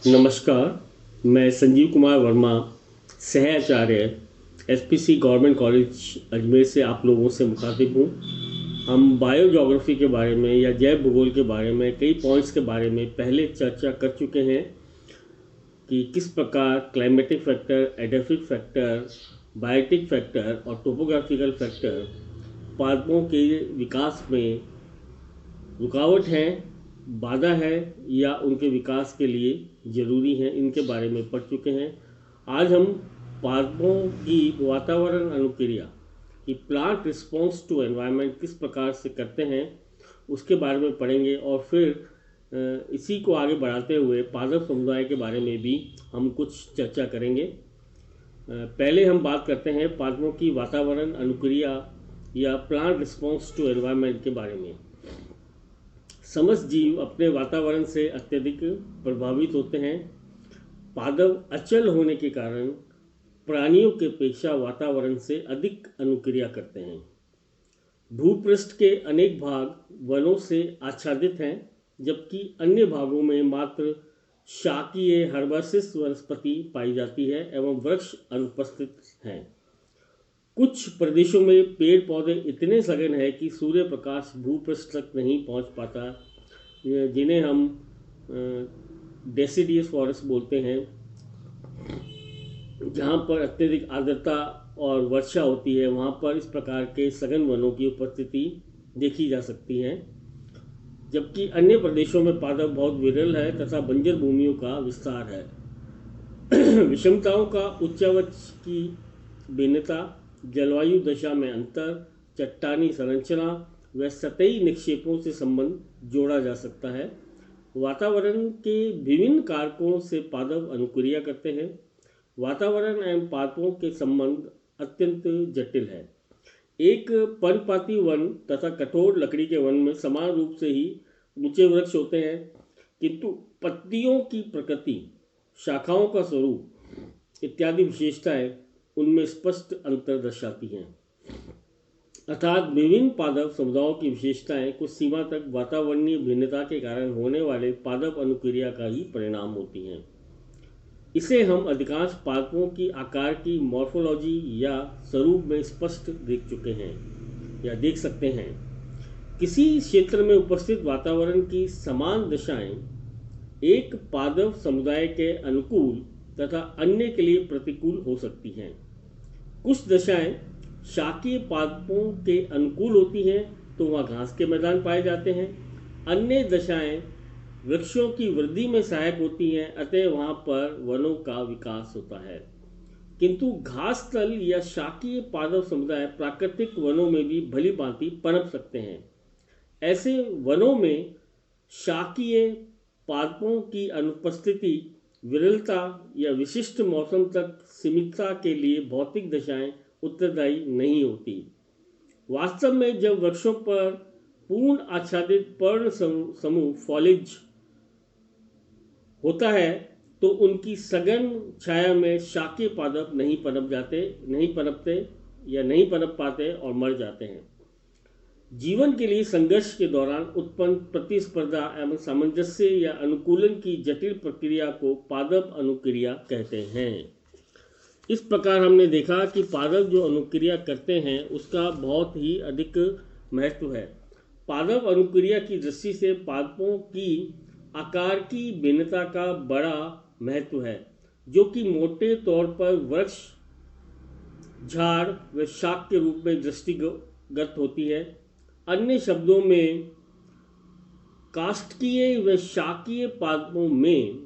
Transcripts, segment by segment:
नमस्कार। मैं संजीव कुमार वर्मा, सहआचार्य एसपीसी गवर्नमेंट कॉलेज अजमेर से आप लोगों से मुखातिब हूँ। हम बायो ज्योग्राफी के बारे में या जैव भूगोल के बारे में कई पॉइंट्स के बारे में पहले चर्चा कर चुके हैं कि किस प्रकार climatic factor, edaphic factor, biotic factor और टोपोग्राफिकल फैक्टर पादपों के विकास में रुकावट है, बाधा है या उनके विकास के लिए ज़रूरी है, इनके बारे में पढ़ चुके हैं। आज हम पादपों की वातावरण अनुक्रिया की प्लांट रिस्पॉन्स टू एनवायरनमेंट किस प्रकार से करते हैं उसके बारे में पढ़ेंगे और फिर इसी को आगे बढ़ाते हुए पादप समुदाय के बारे में भी हम कुछ चर्चा करेंगे। पहले हम बात करते हैं पादपों की वातावरण अनुक्रिया या प्लांट रिस्पॉन्स टू एनवायरनमेंट के बारे में। समस्त जीव अपने वातावरण से अत्यधिक प्रभावित होते हैं। पादप अचल होने के कारण प्राणियों की अपेक्षा वातावरण से अधिक अनुक्रिया करते हैं। भूपृष्ठ के अनेक भाग वनों से आच्छादित हैं, जबकि अन्य भागों में मात्र शाकीय हर्बासिस वनस्पति पाई जाती है एवं वृक्ष अनुपस्थित हैं। कुछ प्रदेशों में पेड़ पौधे इतने सघन है कि सूर्य प्रकाश भूपृष्ठ तक नहीं पहुंच पाता, जिन्हें हम डेसिडियस फॉरेस्ट बोलते हैं, जहां पर अत्यधिक आर्द्रता और वर्षा होती है। वहां पर इस प्रकार के सघन वनों की उपस्थिति देखी जा सकती है, जबकि अन्य प्रदेशों में पादप बहुत विरल है तथा बंजर भूमियों का विस्तार है। विषमताओं का उच्चावच की भिन्नता, जलवायु दशा में अंतर, चट्टानी संरचना व सतही निक्षेपों से संबंध जोड़ा जा सकता है। वातावरण के विभिन्न कारकों से पादप अनुक्रिया करते हैं। वातावरण एवं पादपों के संबंध अत्यंत जटिल है। एक पर्णपाती वन तथा कठोर लकड़ी के वन में समान रूप से ही ऊंचे वृक्ष होते हैं, किंतु पत्तियों की प्रकृति, शाखाओं का स्वरूप इत्यादि विशेषताएं उनमें स्पष्ट अंतर दर्शाती हैं। अर्थात विभिन्न पादप समुदायों की विशेषताएं कुछ सीमा तक वातावरणीय भिन्नता के कारण होने वाले पादप अनुक्रिया का ही परिणाम होती हैं। इसे हम अधिकांश पादपों की आकार की मॉर्फोलॉजी या स्वरूप में स्पष्ट देख चुके हैं या देख सकते हैं। किसी क्षेत्र में उपस्थित वातावरण की समान दशाएं एक पादप समुदाय के अनुकूल तथा अन्य के लिए प्रतिकूल हो सकती हैं। कुछ दशाएं शाकीय पादपों के अनुकूल होती हैं तो वहाँ घास के मैदान पाए जाते हैं। अन्य दशाएं वृक्षों की वृद्धि में सहायक होती हैं, अतः वहाँ पर वनों का विकास होता है। किंतु घास तल या शाकीय पादप समुदाय प्राकृतिक वनों में भी भली भांति पनप सकते हैं। ऐसे वनों में शाकीय पादपों की अनुपस्थिति, विरलता या विशिष्ट मौसम तक सीमितता के लिए भौतिक दशाएं उत्तरदायी नहीं होती। वास्तव में जब वृक्षों पर पूर्ण आच्छादित पर्ण समूह फॉलिज होता है तो उनकी सघन छाया में शाकीय पादप नहीं पनप पाते और मर जाते हैं। जीवन के लिए संघर्ष के दौरान उत्पन्न प्रतिस्पर्धा एवं सामंजस्य या अनुकूलन की जटिल प्रक्रिया को पादप अनुक्रिया कहते हैं। इस प्रकार हमने देखा कि पादप जो अनुक्रिया करते हैं उसका बहुत ही अधिक महत्व है। पादप अनुक्रिया की दृष्टि से पादपों की आकार की भिन्नता का बड़ा महत्व है, जो कि मोटे तौर पर वृक्ष, झाड़ व शाख के रूप में दृष्टिगत होती है। अन्य शब्दों में काष्ठकीय व शाकीय पादपों में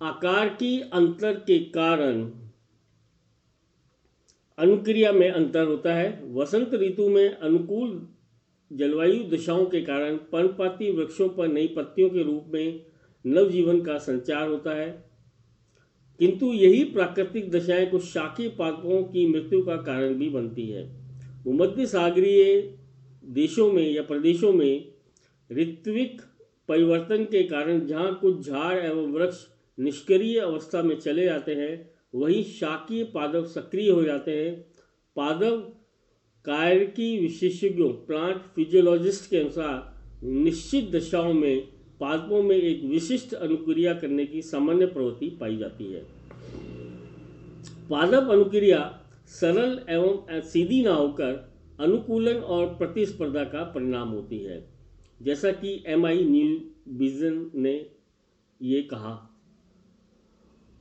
आकार की अंतर के कारण अनुक्रिया में अंतर होता है। वसंत ऋतु में अनुकूल जलवायु दशाओं के कारण पर्णपाती वृक्षों पर नई पत्तियों के रूप में नवजीवन का संचार होता है, किंतु यही प्राकृतिक दशाएं कुछ शाकीय पादपों की मृत्यु का कारण भी बनती है। भूमध्य सागरीय देशों में या प्रदेशों में ऋत्विक परिवर्तन के कारण जहाँ कुछ झाड़ एवं वृक्ष निष्क्रिय अवस्था में चले जाते हैं, वहीं शाकीय पादप सक्रिय हो जाते हैं। पादप कायिकी विशेषज्ञों, प्लांट फिजियोलॉजिस्ट के अनुसार निश्चित दशाओं में पादपों में एक विशिष्ट अनुक्रिया करने की सामान्य प्रवृत्ति पाई जाती है। पादप अनुक्रिया सरल एवं सीधी ना होकर अनुकूलन और प्रतिस्पर्धा का परिणाम होती है, जैसा कि एम.आई. न्यूबिजन ने ये कहा।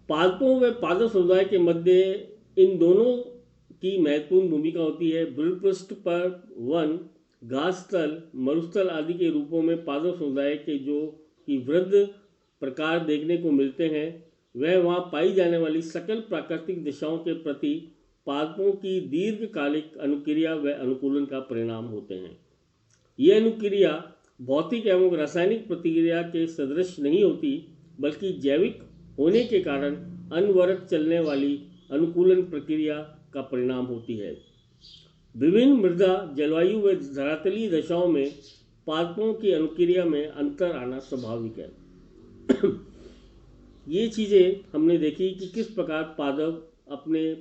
पादपों व पादप समुदाय के मध्य इन दोनों की महत्वपूर्ण भूमिका होती है। भूपृष्ठ पर वन, घास स्थल, मरुस्थल आदि के रूपों में पादप समुदाय के जो कि वृद्ध प्रकार देखने को मिलते हैं, वह वहाँ पाई जाने वाली सकल प्राकृतिक दिशाओं के प्रति पादपों की दीर्घकालिक अनुक्रिया व अनुकूलन का परिणाम होते हैं। ये अनुक्रिया भौतिक एवं रासायनिक प्रतिक्रिया के सदृश नहीं होती, बल्कि जैविक होने के कारण अनवरत चलने वाली अनुकूलन प्रक्रिया का परिणाम होती है। विभिन्न मृदा, जलवायु व धरातलीय दशाओं में पादपों की अनुक्रिया में अंतर आना स्वाभाविक है। ये चीज़ें हमने देखी कि किस प्रकार पादप अपने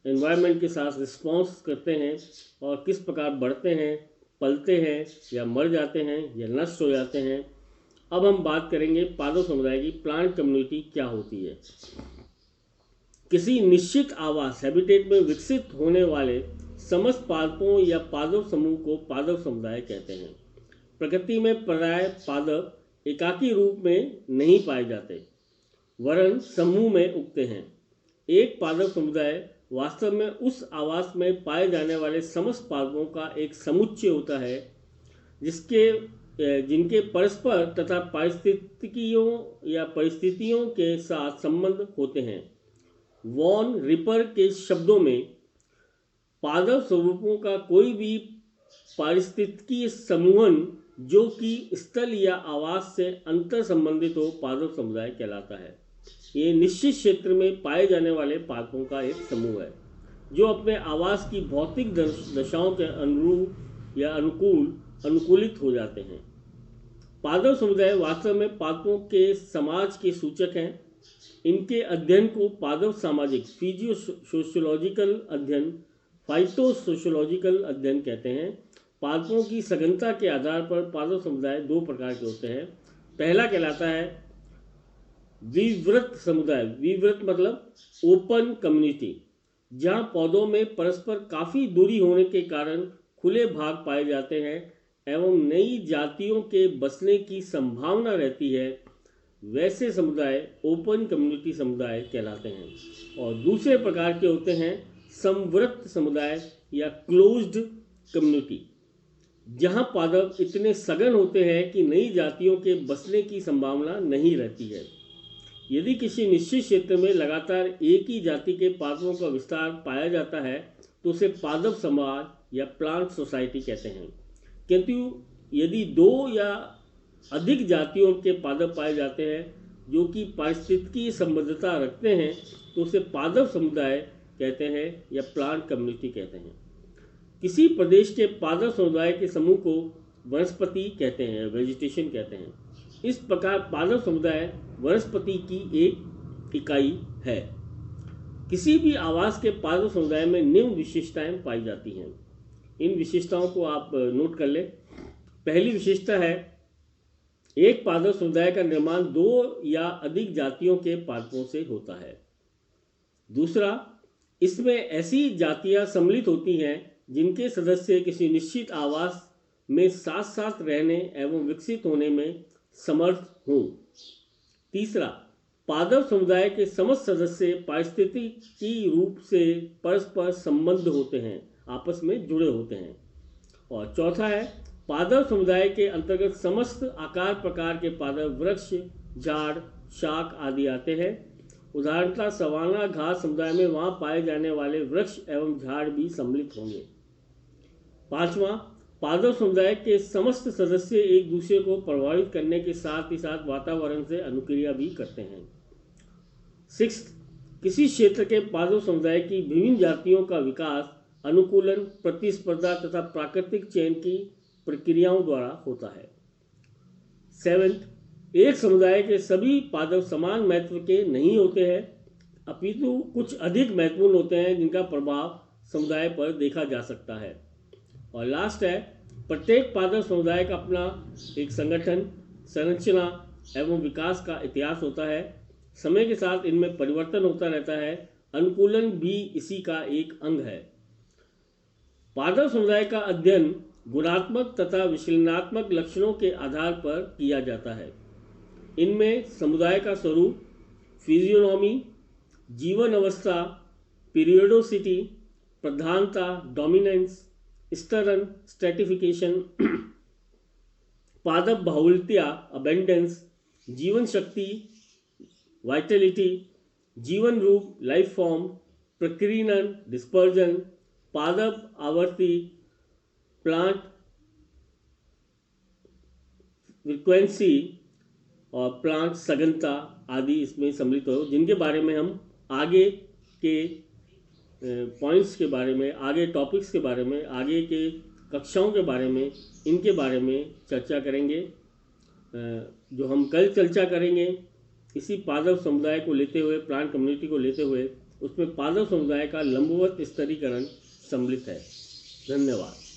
एनवायरनमेंट के साथ रिस्पॉन्स करते हैं और किस प्रकार बढ़ते हैं, पलते हैं या मर जाते हैं या नष्ट हो जाते हैं। अब हम बात करेंगे पादप समुदाय की प्लांट कम्युनिटी क्या होती है। किसी निश्चित आवास हैबिटेट में विकसित होने वाले समस्त पादपों या पादप समूह को पादप समुदाय कहते हैं। प्रकृति में प्रायः पादप एकाकी रूप में नहीं पाए जाते, वरन समूह में उगते हैं। एक पादप समुदाय वास्तव में उस आवास में पाए जाने वाले समस्त पादपों का एक समुच्चय होता है, जिनके परस्पर तथा परिस्थितियों के साथ संबंध होते हैं। वॉन रिपर के शब्दों में पादप स्वरूपों का कोई भी पारिस्थितिकीय समूहन जो कि स्थल या आवास से अंतर संबंधित हो, पादप समुदाय कहलाता है। ये निश्चित क्षेत्र में पाए जाने वाले पादपों का एक समूह है जो अपने आवास की भौतिक दशाओं के अनुरूप या अनुकूलित हो जाते हैं। पादप समुदाय वास्तव में पादपों के समाज के सूचक हैं। इनके अध्ययन को पादप सामाजिक फिजियो सोशियोलॉजिकल अध्ययन, फाइटोसोशियोलॉजिकल अध्ययन कहते हैं। पादपों की सघनता के आधार पर पादप समुदाय दो प्रकार के होते हैं। पहला कहलाता है विवृत समुदाय। विवृत मतलब ओपन कम्युनिटी, जहाँ पौधों में परस्पर काफ़ी दूरी होने के कारण खुले भाग पाए जाते हैं एवं नई जातियों के बसने की संभावना रहती है। वैसे समुदाय ओपन कम्युनिटी समुदाय कहलाते हैं। और दूसरे प्रकार के होते हैं संवृत समुदाय या क्लोज्ड कम्युनिटी, जहाँ पादप इतने सघन होते हैं कि नई जातियों के बसने की संभावना नहीं रहती है। यदि किसी निश्चित क्षेत्र में लगातार एक ही जाति के पादपों का विस्तार पाया जाता है तो उसे पादप समाज या प्लांट सोसाइटी कहते हैं। किंतु यदि दो या अधिक जातियों के पादप पाए जाते हैं जो कि पारिस्थितिकी संबद्धता रखते हैं तो उसे पादप समुदाय कहते हैं या प्लांट कम्युनिटी कहते हैं। किसी प्रदेश के पादप समुदाय के समूह को वनस्पति कहते हैं, वेजिटेशन कहते हैं। इस प्रकार पादप समुदाय वनस्पति की एक इकाई है। किसी भी आवास के पादप समुदाय में निम्न विशेषताएं पाई जाती हैं। इन विशेषताओं को आप नोट कर लें। पहली विशेषता है, एक पादप समुदाय का निर्माण दो या अधिक जातियों के पादपों से होता है। दूसरा, इसमें ऐसी जातियां सम्मिलित होती हैं जिनके सदस्य किसी निश्चित आवास में साथ साथ रहने एवं विकसित होने में समर्थ हों। तीसरा, पादप समुदाय के समस्त सदस्य पारिस्थितिकी रूप से परस्पर संबद्ध होते हैं, आपस में जुड़े होते हैं। और चौथा है, पादप समुदाय के अंतर्गत समस्त आकार प्रकार के पादप, वृक्ष, झाड़, शाक आदि आते हैं। उदाहरणतः सवाना घास समुदाय में वहाँ पाए जाने वाले वृक्ष एवं झाड़ भी सम्मिलित होंगे। पांचवा, पादप समुदाय के समस्त सदस्य एक दूसरे को प्रभावित करने के साथ ही साथ वातावरण से अनुक्रिया भी करते हैं। सिक्स्थ, किसी क्षेत्र के पादप समुदाय की विभिन्न जातियों का विकास अनुकूलन, प्रतिस्पर्धा तथा प्राकृतिक चयन की प्रक्रियाओं द्वारा होता है। सेवेंथ, एक समुदाय के सभी पादप समान महत्व के नहीं होते हैं, अपितु कुछ अधिक महत्वपूर्ण होते हैं जिनका प्रभाव समुदाय पर देखा जा सकता है। और लास्ट है, प्रत्येक पादप समुदाय का अपना एक संगठन, संरचना एवं विकास का इतिहास होता है। समय के साथ इनमें परिवर्तन होता रहता है। अनुकूलन भी इसी का एक अंग है। पादप समुदाय का अध्ययन गुणात्मक तथा विश्लेषणात्मक लक्षणों के आधार पर किया जाता है। इनमें समुदाय का स्वरूप, फिजियोनॉमी, जीवन अवस्था, पीरियोडोसिटी, प्रधानता, डोमिनेंस, स्तरण, स्ट्रेटिफिकेशन, पादप बाहुल्यता, अबेंडेंस, जीवन शक्ति, वाइटलिटी, जीवन रूप, लाइफ फॉर्म, प्रकीर्णन, डिस्पर्जन, पादप आवर्ती, प्लांट फ्रीक्वेंसी और प्लांट सघनता आदि इसमें सम्मिलित हो, जिनके बारे में हम आगे के पॉइंट्स के बारे में, आगे टॉपिक्स के बारे में, आगे के कक्षाओं के बारे में, इनके बारे में चर्चा करेंगे। जो हम कल चर्चा करेंगे इसी पादप समुदाय को लेते हुए, प्लांट कम्युनिटी को लेते हुए, उसमें पादप समुदाय का लंबवत स्तरीकरण सम्मिलित है। धन्यवाद।